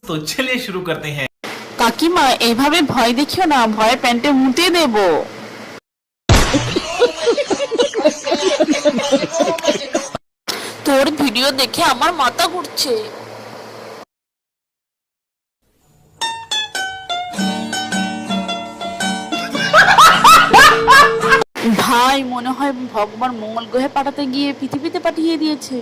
तो चलिए शुरू करते हैं। কাকিমা এইভাবে ভয় দেখিও না, ভয়ে প্যান্টে মুতে দেব। তোর ভিডিও দেখে আমার মাথা ঘুরছে। ভাই মনে হয় ভগবান মঙ্গল গ্রহে পাঠাতে গিয়ে পৃথিবীতে পাঠিয়ে দিয়েছে।